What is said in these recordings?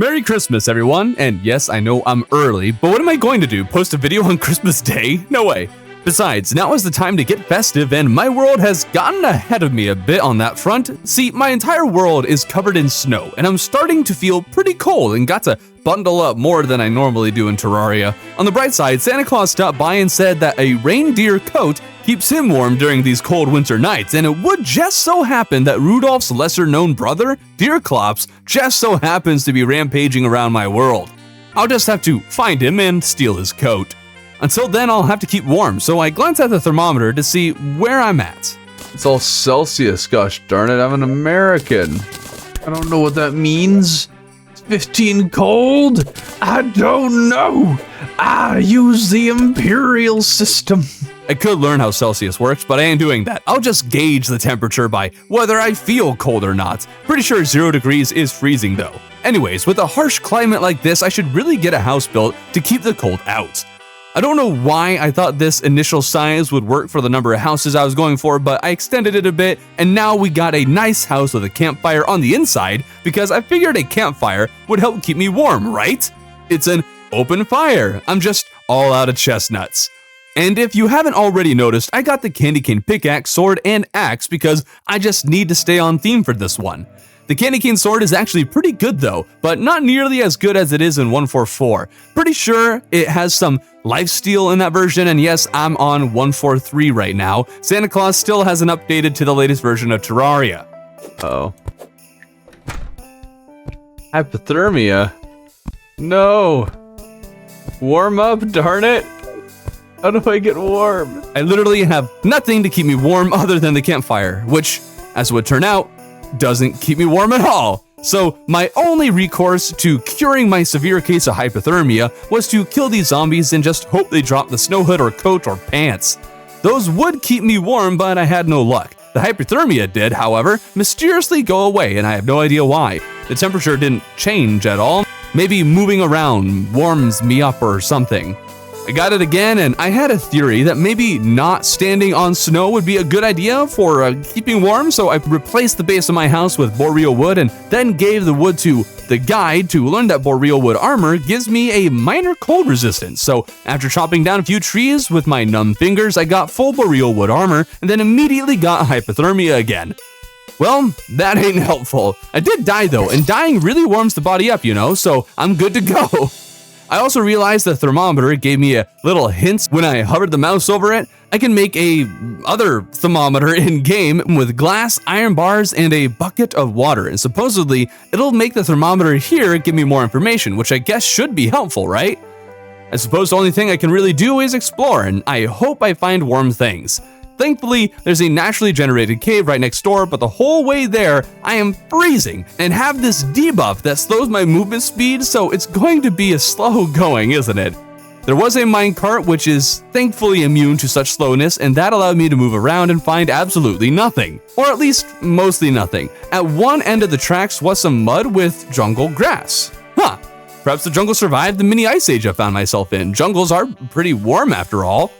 Merry Christmas, everyone! And yes, I know I'm early, but what am I going to do? Post a video on Christmas Day? No way. Besides, now is the time to get festive, and my world has gotten ahead of me a bit on that front. See, my entire world is covered in snow, and I'm starting to feel pretty cold and got to bundle up more than I normally do in Terraria. On the bright side, Santa Claus stopped by and said that a reindeer coat keeps him warm during these cold winter nights, and it would just so happen that Rudolph's lesser-known brother, Deerclops, just so happens to be rampaging around my world. I'll just have to find him and steal his coat. Until then, I'll have to keep warm, so I glance at the thermometer to see where I'm at. It's all Celsius, gosh darn it, I'm an American. I don't know what that means. It's 15 cold? I don't know. I use the imperial system. I could learn how Celsius works, but I ain't doing that. I'll just gauge the temperature by whether I feel cold or not. Pretty sure 0 degrees is freezing though. Anyways, with a harsh climate like this, I should really get a house built to keep the cold out. I don't know why I thought this initial size would work for the number of houses I was going for, but I extended it a bit, and now we got a nice house with a campfire on the inside because I figured a campfire would help keep me warm, right? It's an open fire. I'm just all out of chestnuts. And if you haven't already noticed, I got the candy cane pickaxe, sword, and axe because I just need to stay on theme for this one. The candy cane sword is actually pretty good though, but not nearly as good as it is in 1.4.4. Pretty sure it has some lifesteal in that version, and yes, I'm on 1.4.3 right now. Santa Claus still hasn't updated to the latest version of Terraria. Uh-oh. Hypothermia? No. Warm up, darn it. How do I get warm? I literally have nothing to keep me warm other than the campfire, which, as it would turn out, doesn't keep me warm at all. So my only recourse to curing my severe case of hypothermia was to kill these zombies and just hope they drop the snow hood or coat or pants. Those would keep me warm, but I had no luck. The hypothermia did, however, mysteriously go away, and I have no idea why. The temperature didn't change at all. Maybe moving around warms me up or something. I got it again, and I had a theory that maybe not standing on snow would be a good idea for keeping warm, so I replaced the base of my house with boreal wood and then gave the wood to the guide to learn that boreal wood armor gives me a minor cold resistance. So after chopping down a few trees with my numb fingers, I got full boreal wood armor and then immediately got hypothermia again. Well, that ain't helpful. I did die though, and dying really warms the body up, you know, so I'm good to go. I also realized the thermometer gave me a little hint when I hovered the mouse over it. I can make a other thermometer in game with glass, iron bars, and a bucket of water, and supposedly it'll make the thermometer here give me more information, which I guess should be helpful, right? I suppose the only thing I can really do is explore, and I hope I find warm things. Thankfully, there's a naturally generated cave right next door, but the whole way there, I am freezing and have this debuff that slows my movement speed, so it's going to be a slow going, isn't it? There was a minecart which is thankfully immune to such slowness, and that allowed me to move around and find absolutely nothing. Or at least, mostly nothing. At one end of the tracks was some mud with jungle grass. Huh, perhaps the jungle survived the mini ice age I found myself in. Jungles are pretty warm after all.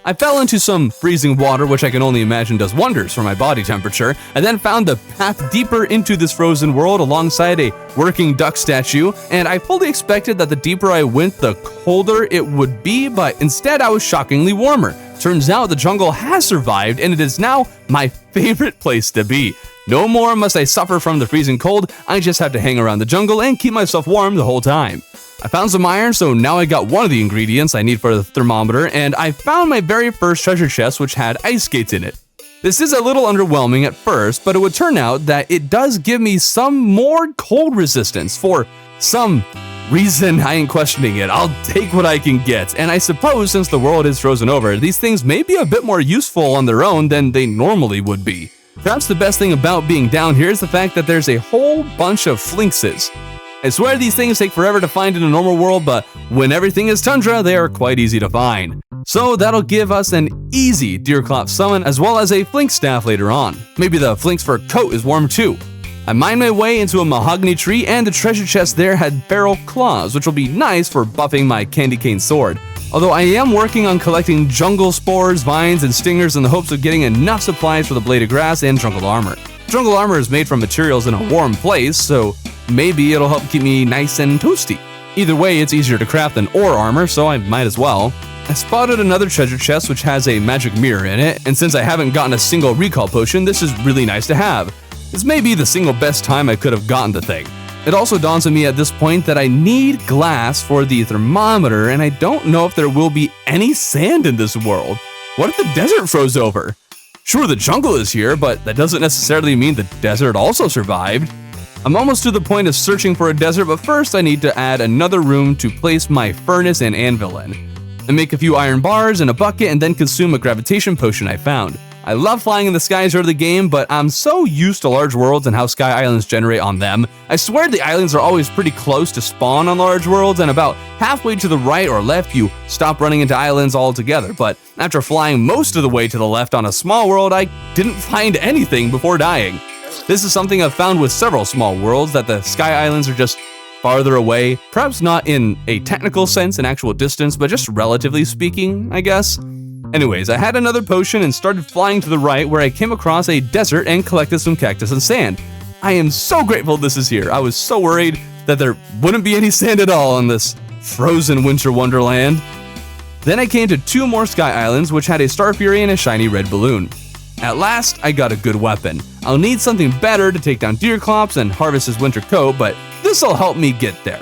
I fell into some freezing water, which I can only imagine does wonders for my body temperature, and then found the path deeper into this frozen world alongside a working duck statue, and I fully expected that the deeper I went, the colder it would be, but instead I was shockingly warmer. Turns out the jungle has survived, and it is now my favorite place to be. No more must I suffer from the freezing cold, I just have to hang around the jungle and keep myself warm the whole time. I found some iron, so now I got one of the ingredients I need for the thermometer, and I found my very first treasure chest which had ice skates in it. This is a little underwhelming at first, but it would turn out that it does give me some more cold resistance for some reason. I ain't questioning it. I'll take what I can get, and I suppose since the world is frozen over, these things may be a bit more useful on their own than they normally would be. Perhaps the best thing about being down here is the fact that there's a whole bunch of flinxes. I swear these things take forever to find in a normal world, but when everything is tundra, they are quite easy to find. So that'll give us an easy Deerclops summon as well as a flink staff later on. Maybe the flink's fur coat is warm too. I mined my way into a mahogany tree, and the treasure chest there had feral claws, which will be nice for buffing my candy cane sword. Although I am working on collecting jungle spores, vines, and stingers in the hopes of getting enough supplies for the blade of grass and jungle armor. Jungle armor is made from materials in a warm place, so maybe it'll help keep me nice and toasty. Either way, it's easier to craft than ore armor, so I might as well. I spotted another treasure chest which has a magic mirror in it, and since I haven't gotten a single recall potion, this is really nice to have. This may be the single best time I could have gotten the thing. It also dawns on me at this point that I need glass for the thermometer, and I don't know if there will be any sand in this world. What if the desert froze over? Sure, the jungle is here, but that doesn't necessarily mean the desert also survived. I'm almost to the point of searching for a desert, but first I need to add another room to place my furnace and anvil in. I make a few iron bars in a bucket and then consume a gravitation potion I found. I love flying in the skies early game, but I'm so used to large worlds and how sky islands generate on them. I swear the islands are always pretty close to spawn on large worlds, and about halfway to the right or left you stop running into islands altogether, but after flying most of the way to the left on a small world, I didn't find anything before dying. This is something I've found with several small worlds, that the sky islands are just farther away, perhaps not in a technical sense in actual distance, but just relatively speaking, I guess. Anyways, I had another potion and started flying to the right where I came across a desert and collected some cactus and sand. I am so grateful this is here. I was so worried that there wouldn't be any sand at all on this frozen winter wonderland. Then I came to 2 more sky islands which had a star fury and a shiny red balloon. At last, I got a good weapon. I'll need something better to take down Deerclops and harvest his winter coat, but this'll help me get there.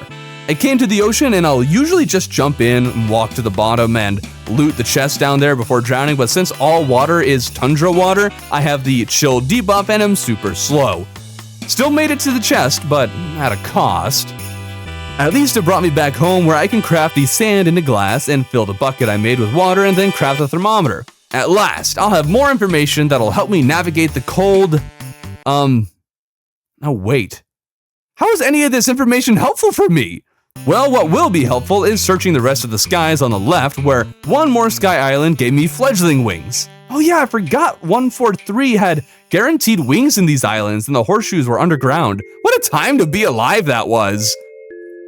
I came to the ocean and I'll usually just jump in and walk to the bottom and loot the chest down there before drowning, but since all water is tundra water, I have the chill debuff and am super slow. Still made it to the chest, but at a cost. At least it brought me back home where I can craft the sand into glass and fill the bucket I made with water and then craft the thermometer. At last, I'll have more information that'll help me navigate the cold. Oh wait. How is any of this information helpful for me? Well, what will be helpful is searching the rest of the skies on the left, where one more sky island gave me fledgling wings. Oh yeah, I forgot 143 had guaranteed wings in these islands and the horseshoes were underground. What a time to be alive that was.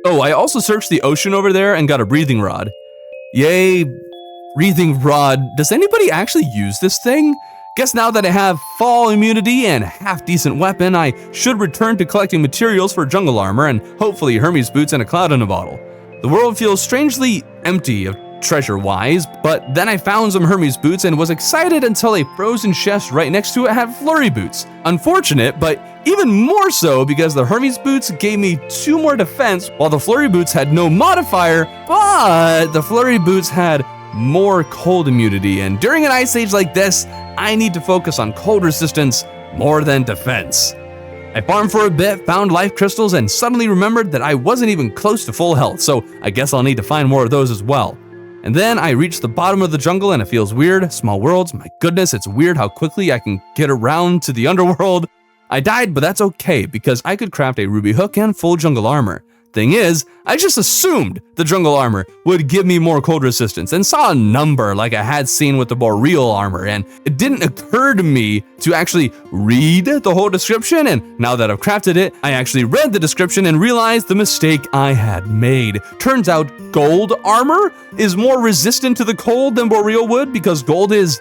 Oh, I also searched the ocean over there and got a breathing rod. Yay, breathing rod. Does anybody actually use this thing? Guess now that I have fall immunity and half-decent weapon, I should return to collecting materials for jungle armor and hopefully Hermes boots and a cloud in a bottle. The world feels strangely empty of treasure-wise, but then I found some Hermes boots and was excited until a frozen chest right next to it had flurry boots. Unfortunate, but even more so because the Hermes boots gave me 2 more defense while the flurry boots had no modifier, but the flurry boots had more cold immunity, and during an ice age like this, I need to focus on cold resistance more than defense. I farmed for a bit, found life crystals, and suddenly remembered that I wasn't even close to full health, so I guess I'll need to find more of those as well. And then I reached the bottom of the jungle and it feels weird. Small worlds, my goodness, it's weird how quickly I can get around to the underworld. I died, but that's okay because I could craft a ruby hook and full jungle armor. Thing is, I just assumed the jungle armor would give me more cold resistance and saw a number like I had seen with the boreal armor, and it didn't occur to me to actually read the whole description, and now that I've crafted it, I actually read the description and realized the mistake I had made. Turns out gold armor is more resistant to the cold than boreal wood because gold is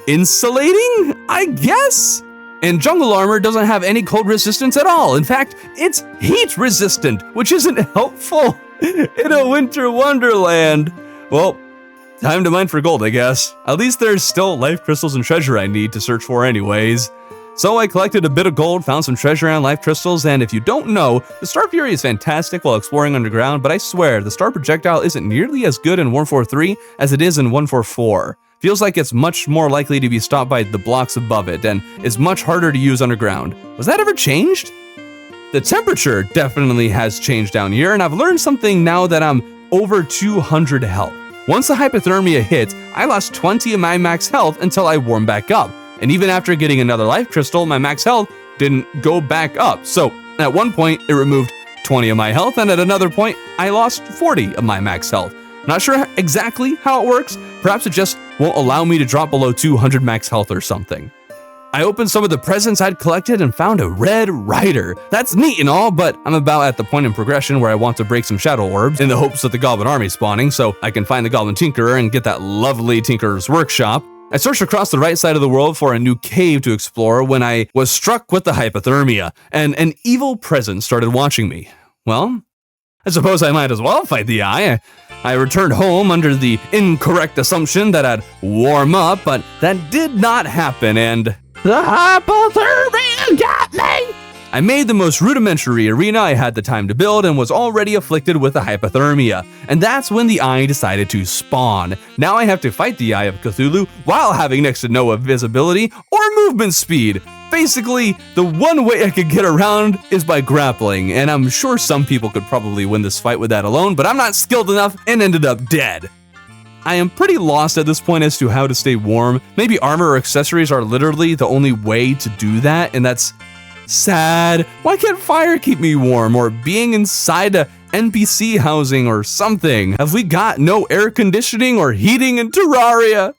insulating, I guess? And jungle armor doesn't have any cold resistance at all. In fact, it's heat resistant, which isn't helpful in a winter wonderland. Well, time to mine for gold, I guess. At least there's still life crystals and treasure I need to search for anyways. So I collected a bit of gold, found some treasure and life crystals, and if you don't know, the Star Fury is fantastic while exploring underground, but I swear, the Star Projectile isn't nearly as good in 143 as it is in 144. Feels like it's much more likely to be stopped by the blocks above it, and is much harder to use underground. Was that ever changed? The temperature definitely has changed down here, and I've learned something now that I'm over 200 health. Once the hypothermia hit, I lost 20 of my max health until I warmed back up, and even after getting another life crystal, my max health didn't go back up. So at one point, it removed 20 of my health, and at another point, I lost 40 of my max health. Not sure exactly how it works. Perhaps it just won't allow me to drop below 200 max health or something. I opened some of the presents I'd collected and found a red rider. That's neat and all, but I'm about at the point in progression where I want to break some shadow orbs in the hopes that the goblin army spawning so I can find the goblin tinkerer and get that lovely tinkerer's workshop. I searched across the right side of the world for a new cave to explore when I was struck with the hypothermia, and an evil presence started watching me. Well, I suppose I might as well fight the eye. I returned home under the incorrect assumption that I'd warm up, but that did not happen, and the hypothermia got me! I made the most rudimentary arena I had the time to build and was already afflicted with the hypothermia, and that's when the eye decided to spawn. Now I have to fight the Eye of Cthulhu while having next to no invisibility or movement speed. Basically, the one way I could get around is by grappling, and I'm sure some people could probably win this fight with that alone, but I'm not skilled enough and ended up dead. I am pretty lost at this point as to how to stay warm. Maybe armor or accessories are literally the only way to do that, and that's sad. Why can't fire keep me warm, or being inside a NPC housing or something? Have we got no air conditioning or heating in Terraria?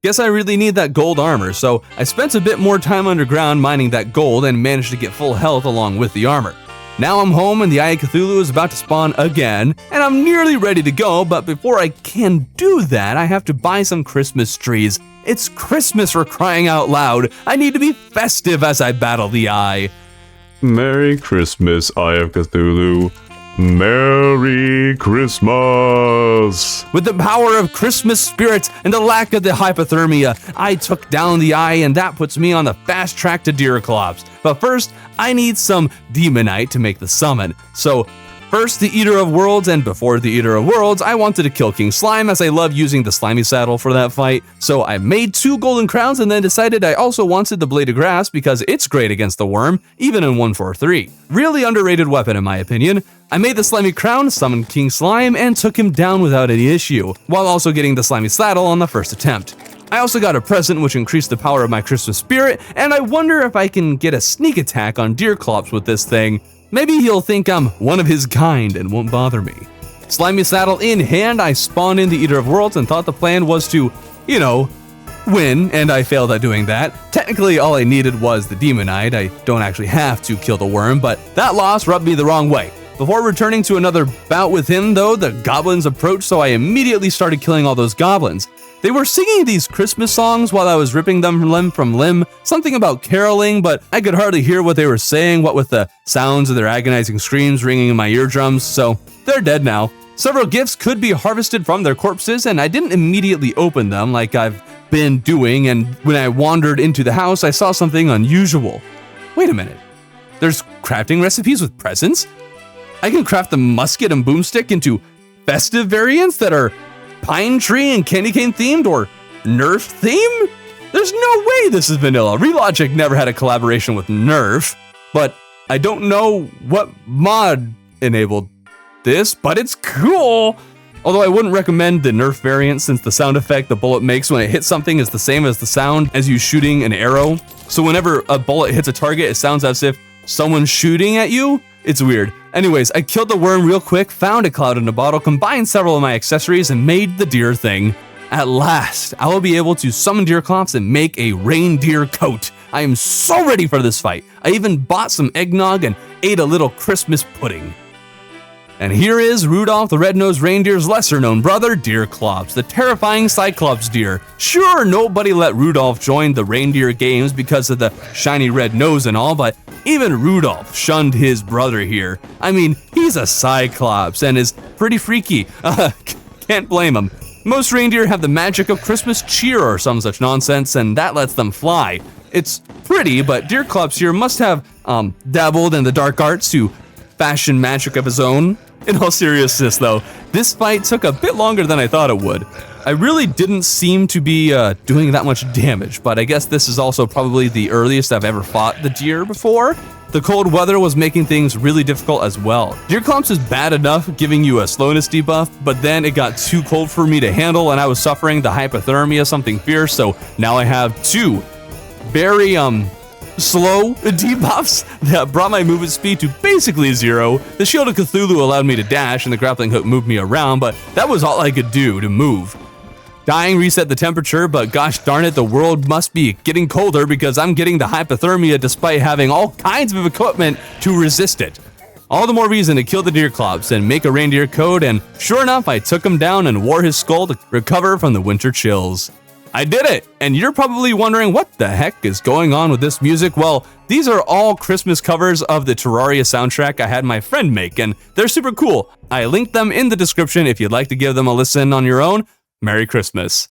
Guess I really need that gold armor, so I spent a bit more time underground mining that gold and managed to get full health along with the armor. Now I'm home and the Eye of Cthulhu is about to spawn again, and I'm nearly ready to go, but before I can do that, I have to buy some Christmas trees. It's Christmas, for crying out loud. I need to be festive as I battle the Eye. Merry Christmas, Eye of Cthulhu. Merry Christmas! With the power of Christmas spirit and the lack of the hypothermia, I took down the Eye, and that puts me on the fast track to Deerclops. But first, I need some demonite to make the summon. So first the Eater of Worlds, and before the Eater of Worlds, I wanted to kill King Slime as I love using the slimy saddle for that fight. So I made 2 golden crowns and then decided I also wanted the Blade of Grass because it's great against the worm, even in 143. Really underrated weapon in my opinion. I made the slimy crown, summoned King Slime, and took him down without any issue, while also getting the slimy saddle on the first attempt. I also got a present which increased the power of my Christmas spirit, and I wonder if I can get a sneak attack on Deerclops with this thing. Maybe he'll think I'm one of his kind and won't bother me. Slimy saddle in hand, I spawned in the Eater of Worlds and thought the plan was to, win, and I failed at doing that. Technically, all I needed was the demonite. I don't actually have to kill the worm, but that loss rubbed me the wrong way. Before returning to another bout with him, though, the goblins approached, so I immediately started killing all those goblins. They were singing these Christmas songs while I was ripping them limb from limb, something about caroling, but I could hardly hear what they were saying, what with the sounds of their agonizing screams ringing in my eardrums, so they're dead now. Several gifts could be harvested from their corpses, and I didn't immediately open them like I've been doing, and when I wandered into the house, I saw something unusual. Wait a minute. There's crafting recipes with presents? I can craft the musket and boomstick into festive variants that are pine tree and candy cane themed or Nerf theme? There's no way this is vanilla. Relogic never had a collaboration with Nerf, but I don't know what mod enabled this, but it's cool. Although I wouldn't recommend the Nerf variant since the sound effect the bullet makes when it hits something is the same as the sound as you shooting an arrow. So whenever a bullet hits a target, it sounds as if someone's shooting at you. It's weird. Anyways, I killed the worm real quick, found a cloud in a bottle, combined several of my accessories, and made the deer thing. At last, I will be able to summon Deerclops and make a reindeer coat. I am so ready for this fight. I even bought some eggnog and ate a little Christmas pudding. And here is Rudolph the Red-Nosed Reindeer's lesser-known brother, Deerclops, the terrifying Cyclops deer. Sure, nobody let Rudolph join the reindeer games because of the shiny red nose and all, but even Rudolph shunned his brother here. I mean, he's a Cyclops and is pretty freaky. Can't blame him. Most reindeer have the magic of Christmas cheer or some such nonsense, and that lets them fly. It's pretty, but Deerclops here must have dabbled in the dark arts to fashion magic of his own. In all seriousness though, this fight took a bit longer than I thought it would. I really didn't seem to be doing that much damage, but I guess this is also probably the earliest I've ever fought the deer before. The cold weather was making things really difficult as well. Deerclops is bad enough giving you a slowness debuff, but then it got too cold for me to handle and I was suffering the hypothermia, something fierce, so now I have 2 very slow debuffs that brought my movement speed to basically 0. The Shield of Cthulhu allowed me to dash and the grappling hook moved me around, but that was all I could do to move. Dying reset the temperature, but gosh darn it, the world must be getting colder because I'm getting the hypothermia despite having all kinds of equipment to resist it. All the more reason to kill the Deerclops and make a reindeer coat, and sure enough, I took him down and wore his skull to recover from the winter chills. I did it! And you're probably wondering what the heck is going on with this music. Well, these are all Christmas covers of the Terraria soundtrack I had my friend make, and they're super cool. I linked them in the description if you'd like to give them a listen on your own. Merry Christmas.